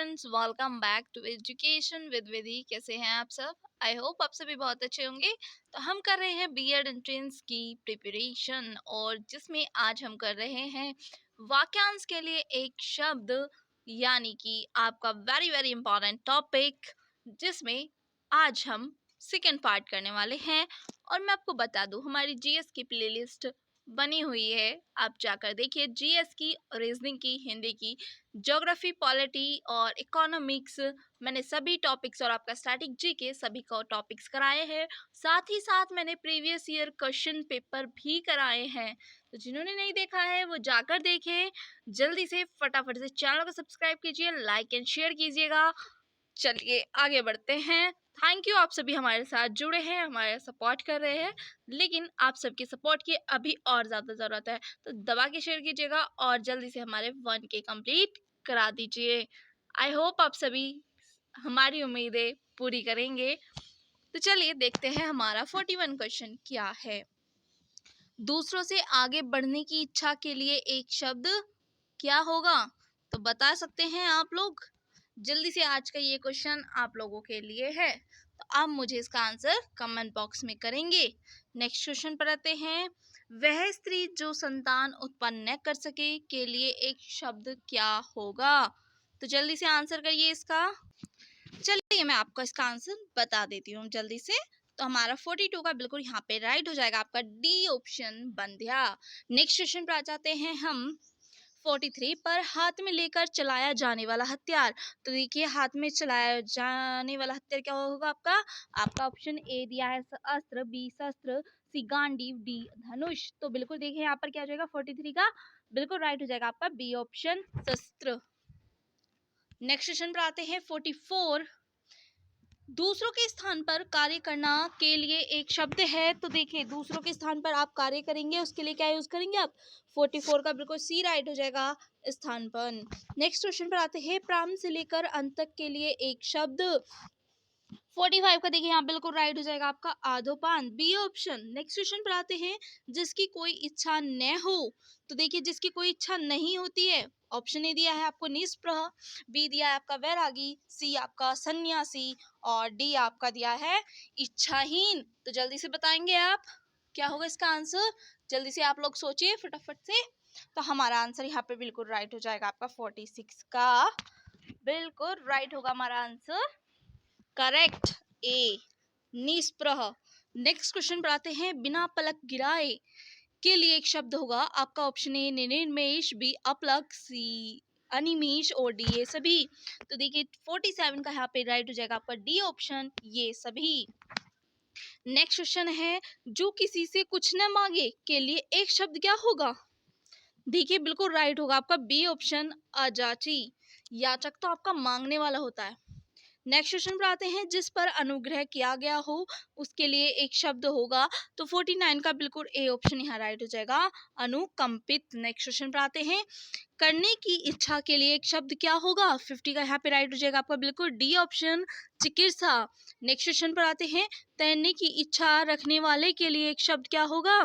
Friends, welcome back to education with Vidhi. कैसे हैं आप सब? आई होप आप सभी बहुत अच्छे होंगे। तो हम कर रहे हैं बीएड एंट्रेंस की प्रिपरेशन, और जिसमें आज हम कर रहे हैं वाक्यांश के लिए एक शब्द, यानी कि आपका वेरी वेरी इंपॉर्टेंट टॉपिक, जिसमें आज हम सेकेंड पार्ट करने वाले हैं। और मैं आपको बता दूं, हमारी जीएस की प्लेलिस्ट बनी हुई है, आप जाकर देखिए। जीएस की, रीजनिंग की, हिंदी की, ज्योग्राफी, पॉलिटी और इकोनॉमिक्स, मैंने सभी टॉपिक्स, और आपका स्टैटिक जी के सभी को टॉपिक्स कराए हैं। साथ ही साथ मैंने प्रीवियस ईयर क्वेश्चन पेपर भी कराए हैं। तो जिन्होंने नहीं देखा है वो जाकर देखें। जल्दी से फटाफट से चैनल को सब्सक्राइब कीजिए, लाइक एंड शेयर कीजिएगा। चलिए आगे बढ़ते हैं। थैंक यू, आप सभी हमारे साथ जुड़े हैं, हमारे सपोर्ट कर रहे हैं, लेकिन आप सबके सपोर्ट की अभी और ज़्यादा ज़रूरत है। तो दबा के शेयर कीजिएगा और जल्दी से हमारे 1K कंप्लीट करा दीजिए। आई होप आप सभी हमारी उम्मीदें पूरी करेंगे। तो चलिए देखते हैं हमारा 41 क्वेश्चन क्या है। दूसरों से आगे बढ़ने की इच्छा के लिए एक शब्द क्या होगा? तो बता सकते हैं आप लोग? जल्दी से, आज का ये क्वेश्चन आप लोगों के लिए है, तो आप मुझे इसका आंसर कमेंट बॉक्स में करेंगे। नेक्स्ट क्वेश्चन पर आते हैं। वह स्त्री जो संतान उत्पन्न न कर सके के लिए एक शब्द क्या होगा? तो जल्दी से आंसर करिए इसका। चलिए मैं आपको इसका आंसर बता देती हूँ जल्दी से। तो हमारा 42 का बिल्कुल यहाँ पे राइट हो जाएगा आपका डी ऑप्शन, बंध्या। नेक्स्ट क्वेश्चन पर आ जाते हैं हम 43 पर। हाथ में लेकर चलाया जाने वाला हथियार। तो देखिए, हाथ में चलाया जाने वाला हथियार क्या होगा आपका? आपका ऑप्शन ए दिया है अस्त्र, बी शस्त्र, सी गांडीव, डी धनुष। तो बिल्कुल देखिए यहाँ पर क्या हो जाएगा 43 का बिल्कुल राइट हो जाएगा आपका बी ऑप्शन, शस्त्र। नेक्स्ट क्वेश्चन पर आते हैं 44। दूसरों के स्थान पर कार्य करना के लिए एक शब्द है। तो देखिए, दूसरों के स्थान पर आप कार्य करेंगे, उसके लिए क्या यूज करेंगे आप? 44 का बिल्कुल सी राइट हो जाएगा, स्थानपन्न। नेक्स्ट क्वेश्चन पर आते हैं। प्रारंभ से लेकर अंत तक के लिए एक शब्द। 45 का देखिए यहाँ बिल्कुल राइट हो जाएगा आपका आधोपान, बी ऑप्शन। नेक्स्ट क्वेश्चन पर आते हैं। जिसकी कोई इच्छा न हो। तो देखिए, जिसकी कोई इच्छा नहीं होती है, ऑप्शन ए दिया है आपको निष्प्रह, बी दिया है आपका वैरागी, सी आपका सन्यासी, और डी आपका दिया है इच्छाहीन। तो जल्दी से बताएंगे आप क्या होगा इसका आंसर? जल्दी से आप लोग सोचिए फटाफट से। तो हमारा आंसर यहाँ पे बिल्कुल राइट हो जाएगा आपका 46 का बिल्कुल राइट होगा हमारा आंसर, करेक्ट, ए निष्प्रह। नेक्स्ट क्वेश्चन पर आते हैं। बिना पलक गिराए के लिए एक शब्द होगा। आपका ऑप्शन ए निर्निमेष, बी अपलक, सी अनिमेष, और डी ये सभी। तो देखिए 47 का यहाँ पे राइट हो जाएगा आपका डी ऑप्शन, ये सभी। नेक्स्ट क्वेश्चन है। जो किसी से कुछ न मांगे के लिए एक शब्द क्या होगा? देखिए बिल्कुल राइट होगा आपका बी ऑप्शन, अजाची। याचक तो आपका मांगने वाला होता है। नेक्स्ट क्वेश्चन पर आते हैं। जिस पर अनुग्रह किया गया हो उसके लिए एक शब्द होगा। तो 49 का बिल्कुल ए ऑप्शन यहाँ राइट हो जाएगा, अनुकंपित। नेक्स्ट क्वेश्चन पर आते हैं। करने की इच्छा के लिए एक शब्द क्या होगा? 50 का यहाँ पे राइट हो जाएगा आपका बिल्कुल डी ऑप्शन, चिकित्सा। नेक्स्ट क्वेश्चन पर आते हैं। तैरने की इच्छा रखने वाले के लिए एक शब्द क्या होगा?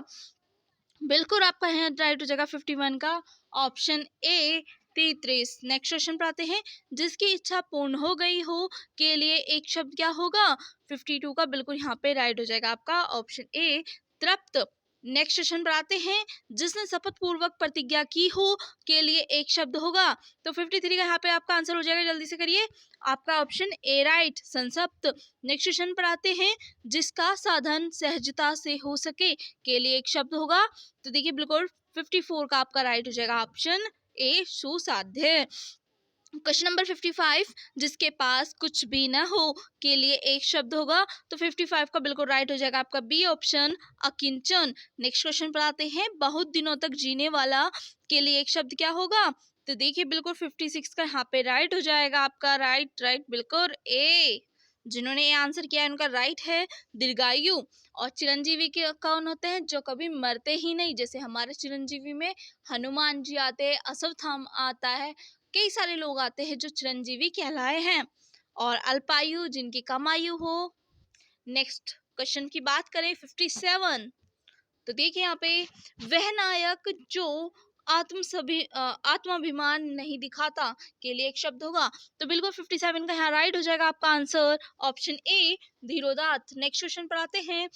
बिल्कुल आपका यहाँ राइट हो जाएगा 51 का ऑप्शन ए, 33। नेक्स्ट क्वेश्चन पर आते हैं। जिसकी इच्छा पूर्ण हो गई हो के लिए एक शब्द क्या होगा? 52 का बिल्कुल यहाँ पे राइट हो जाएगा आपका ऑप्शन ए, तृप्त। नेक्स्ट क्वेश्चन पर आते हैं। जिसने शपथ पूर्वक प्रतिज्ञा की हो के लिए एक शब्द होगा। तो 53 का यहाँ पे आपका आंसर हो जाएगा, जल्दी से करिए, आपका ऑप्शन ए राइट, संसप्त। नेक्स्ट क्वेश्चन पर आते हैं। जिसका साधन सहजता से हो सके के लिए एक शब्द होगा। तो देखिए बिल्कुल 54 का आपका राइट हो जाएगा ऑप्शन ए, सुसाध्य। Question number 55। जिसके पास कुछ भी न हो के लिए एक शब्द होगा। तो 55 का बिल्कुल राइट हो जाएगा आपका बी ऑप्शन, अकिंचन। नेक्स्ट क्वेश्चन पर आते हैं। बहुत दिनों तक जीने वाला के लिए एक शब्द क्या होगा? तो देखिए बिल्कुल 56 का यहाँ पे राइट हो जाएगा आपका, राइट राइट बिल्कुल ए। जिन्होंने ये आंसर किया है उनका राइट है, दीर्घायु। और चिरंजीवी के कौन होते हैं? जो कभी मरते ही नहीं। जैसे हमारे चिरंजीवी में हनुमान जी आते हैं, अश्वत्थामा आता है, कई सारे लोग आते हैं जो चिरंजीवी कहलाए हैं। और अल्पायु, जिनकी कम आयु हो। नेक्स्ट क्वेश्चन की बात करें 57। तो देखिए यहाँ पे। वह नायक जो आत्माभिमान नहीं दिखाता के लिए एक शब्द होगा। तो बिल्कुल 57 का यहाँ राइट हो जाएगा आपका आंसर ऑप्शन ए धीरोदात्त। नेक्स्ट क्वेश्चन पर आते हैं,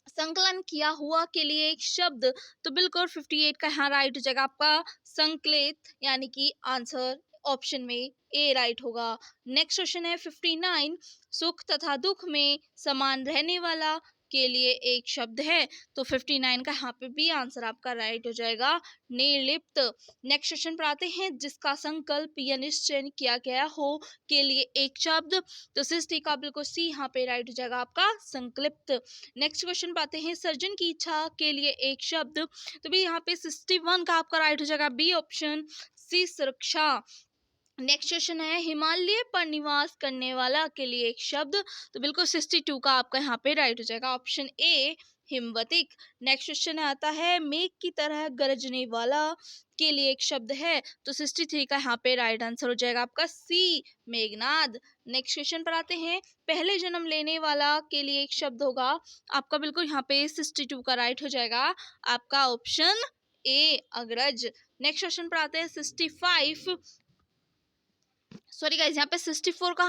संकलन किया हुआ के लिए एक शब्द। तो बिल्कुल 58 का यहाँ राइट हो जाएगा आपका संकलित, यानी कि आंसर ऑप्शन में ए राइट होगा। नेक्स्ट क्वेश्चन है 59, सुख तथा दुख में समान रहने वाला के लिए एक शब्द है। तो 59 का यहाँ पे भी आंसर आपका राइट हो जाएगा निर्लिप्त। नेक्स्ट क्वेश्चन पर आते हैं, जिसका संकल्प या निश्चय किया गया हो के लिए एक शब्द। तो सृष्टि का बिल्कुल सी यहाँ पे राइट हो जाएगा आपका संकलिप्त। नेक्स्ट क्वेश्चन पाते हैं, सर्जन की इच्छा के लिए एक शब्द। तो भी यहाँ पे 61 का आपका राइट हो जाएगा बी ऑप्शन सी सुरक्षा। नेक्स्ट क्वेश्चन है, हिमालय पर निवास करने वाला के लिए एक शब्द। तो बिल्कुल 62 का आपका यहाँ पे राइट हो जाएगा ऑप्शन ए हिमवतिक। नेक्स्ट क्वेश्चन आता है, मेघ की तरह गरजने वाला के लिए एक शब्द है। तो 63 का यहाँ पे राइट आंसर हो जाएगा आपका सी मेघनाद। नेक्स्ट क्वेश्चन पर आते हैं, पहले जन्म लेने वाला के लिए एक शब्द होगा आपका। बिल्कुल यहाँ पे 62 का राइट हो जाएगा आपका ऑप्शन ए अग्रज। नेक्स्ट क्वेश्चन पर आते हैं 65, सॉरी गाइज, यहाँ पे 64 का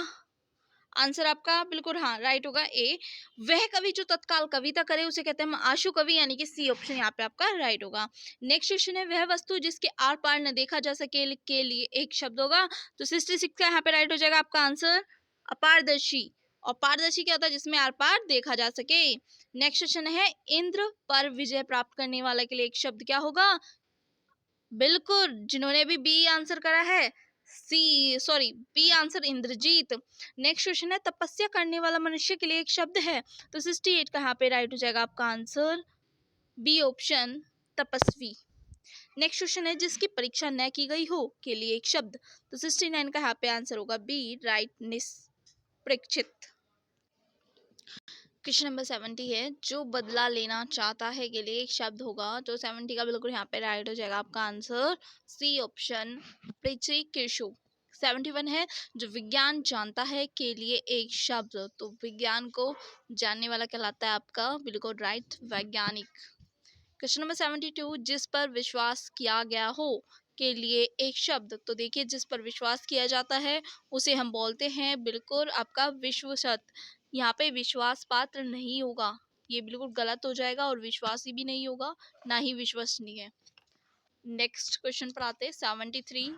आंसर आपका बिल्कुल हाँ राइट होगा ए। वह कवि जो तत्काल कविता करे उसे कहते हैं आशु कवि, यानी कि सी ऑप्शन यहाँ पे आपका राइट होगा। नेक्स्ट क्वेश्चन है, वह वस्तु जिसके आर पार न देखा जा सके के लिए एक शब्द होगा। तो 66 का यहाँ पे राइट हो जाएगा आपका आंसर अपारदर्शी। और पारदर्शी क्या होता है, जिसमें आर पार देखा जा सके। नेक्स्ट क्वेश्चन है, इंद्र पर विजय प्राप्त करने वाला के लिए एक शब्द क्या होगा। बिल्कुल जिन्होंने भी बी आंसर करा है, C sorry B answer Indrajit. Next question है, तपस्या करने वाला मनुष्य के लिए एक शब्द है। तो 68 का यहाँ पे राइट हो जाएगा आपका आंसर बी ऑप्शन तपस्वी। नेक्स्ट क्वेश्चन है, जिसकी परीक्षा न की गई हो के लिए एक शब्द। तो 69 का यहाँ पे आंसर होगा बी राइट निष्परीक्षित। क्वेश्चन नंबर 70 है, जो बदला लेना चाहता है के लिए एक शब्द होगा। तो 70 का बिल्कुल यहाँ पे राइट हो जाएगा आपका आंसर सी ऑप्शन पृथ्वीकेशु। 71 है, जो विज्ञान जानता है के लिए एक शब्द। तो विज्ञान को जानने वाला कहलाता है आपका बिल्कुल राइट वैज्ञानिक। क्वेश्चन नंबर 72, जिस पर विश्वास किया गया हो के लिए एक शब्द। तो देखिए, जिस पर विश्वास किया जाता है उसे हम बोलते हैं बिल्कुल आपका विश्वसत। यहाँ पे विश्वास पात्र नहीं होगा, ये बिल्कुल गलत हो जाएगा, और विश्वासी भी नहीं होगा, ना ही विश्वसनीय। नेक्स्ट क्वेश्चन पर आते हैं 73,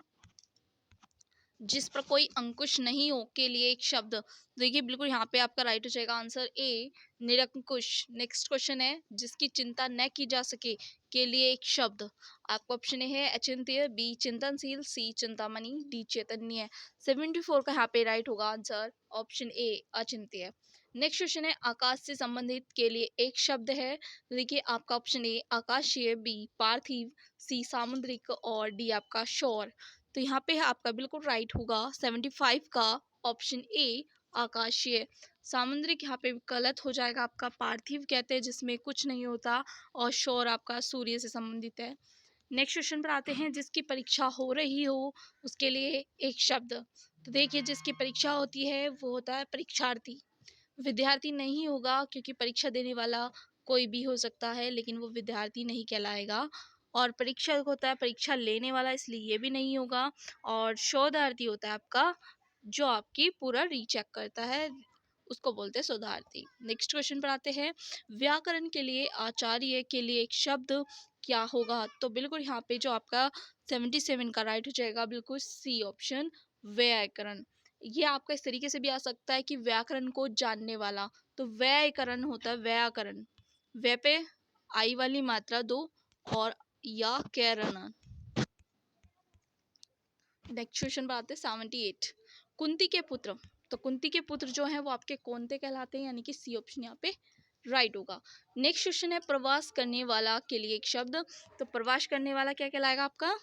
जिस पर कोई अंकुश नहीं हो के लिए एक शब्द। देखिए बिल्कुल यहाँ पे आपका राइट हो जाएगा आंसर ए निरंकुश। नेक्स्ट क्वेश्चन है, जिसकी चिंता न की जा सके के लिए एक शब्द। आपका ऑप्शन ए है अचिंत्य, बी चिंतनशील, सी चिंतामणि, डी चैतन्य। 74 का यहाँ पे राइट होगा आंसर ऑप्शन ए अचिंत्य। नेक्स्ट क्वेश्चन है, आकाश से संबंधित के लिए एक शब्द है। तो देखिए आपका ऑप्शन ए आकाशीय, बी पार्थिव, सी सामुद्रिक, और डी आपका शौर। तो यहाँ पे आपका बिल्कुल राइट होगा 75 का ऑप्शन ए आकाशीय। सामुद्रिक यहाँ पे गलत हो जाएगा, आपका पार्थिव कहते हैं जिसमें कुछ नहीं होता, और शौर आपका सूर्य से संबंधित है। नेक्स्ट क्वेश्चन पर आते हैं, जिसकी परीक्षा हो रही हो उसके लिए एक शब्द। तो देखिए, जिसकी परीक्षा होती है वो होता है परीक्षार्थी। विद्यार्थी नहीं होगा, क्योंकि परीक्षा देने वाला कोई भी हो सकता है, लेकिन वो विद्यार्थी नहीं कहलाएगा। और परीक्षक होता है परीक्षा लेने वाला, इसलिए ये भी नहीं होगा। और शोधार्थी होता है आपका जो आपकी पूरा रीचेक करता है, उसको बोलते हैं शोधार्थी। नेक्स्ट क्वेश्चन पर आते हैं, व्याकरण के लिए आचार्य के लिए एक शब्द क्या होगा। तो बिल्कुल यहाँ पे जो आपका 77 का राइट हो जाएगा बिल्कुल सी ऑप्शन व्याकरण। ये आपका इस तरीके से भी आ सकता है कि व्याकरण को जानने वाला। तो व्याकरण होता है व्याकरण, वे पे आई वाली मात्रा दो, और या करण। नेक्स्ट क्वेश्चन पर आते हैं 78, कुंती के पुत्र। तो कुंती के पुत्र जो है वो आपके कौनते कहलाते हैं, यानी कि सी ऑप्शन यहाँ पे राइट होगा। नेक्स्ट क्वेश्चन है, प्रवास करने वाला के लिए एक शब्द। तो प्रवास करने वाला क्या कहलाएगा आपका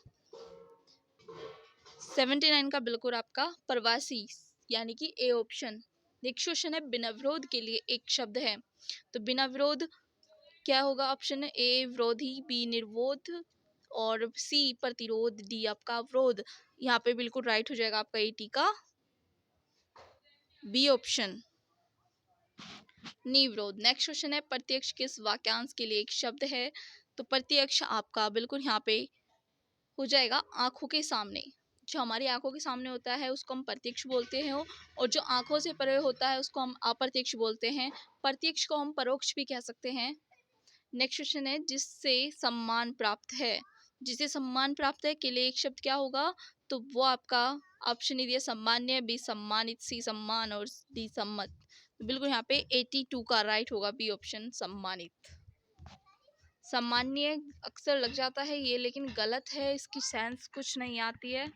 79 का बिल्कुल आपका प्रवासी, यानी कि ए ऑप्शन। नेक्स्ट क्वेश्चन है, बिना विरोध के लिए एक शब्द है। तो बिना विरोध क्या होगा, ऑप्शन ए विरोधी, बी निर्वोध, और सी प्रतिरोध, डी आपका विरोध। यहाँ पे बिल्कुल राइट हो जाएगा आपका 80 का बी ऑप्शन निविरोध। नेक्स्ट क्वेश्चन है, प्रत्यक्ष किस वाक्यांश के लिए एक शब्द है। तो प्रत्यक्ष आपका बिल्कुल यहाँ पे हो जाएगा आँखों के सामने। जो हमारी आँखों के सामने होता है उसको हम प्रत्यक्ष बोलते हैं, और जो आँखों से परे होता है उसको हम अप्रत्यक्ष बोलते हैं। प्रत्यक्ष को हम परोक्ष भी कह सकते हैं। नेक्स्ट क्वेश्चन है, जिससे सम्मान प्राप्त है। जिसे सम्मान प्राप्त है के लिए एक शब्द क्या होगा? तो वो आपका ऑप्शन ए दिया सम्मान्य, बी सम्मानित, सी सम्मान और डी सम्मत। तो बिल्कुल यहाँ पे 82 का राइट होगा बी ऑप्शन सम्मानित। सामान्य अक्सर लग जाता है ये, लेकिन गलत है, इसकी सेंस कुछ नहीं आती है।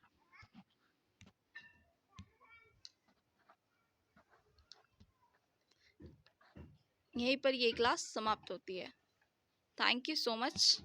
यहीं पर ये क्लास समाप्त होती है। Thank you so much.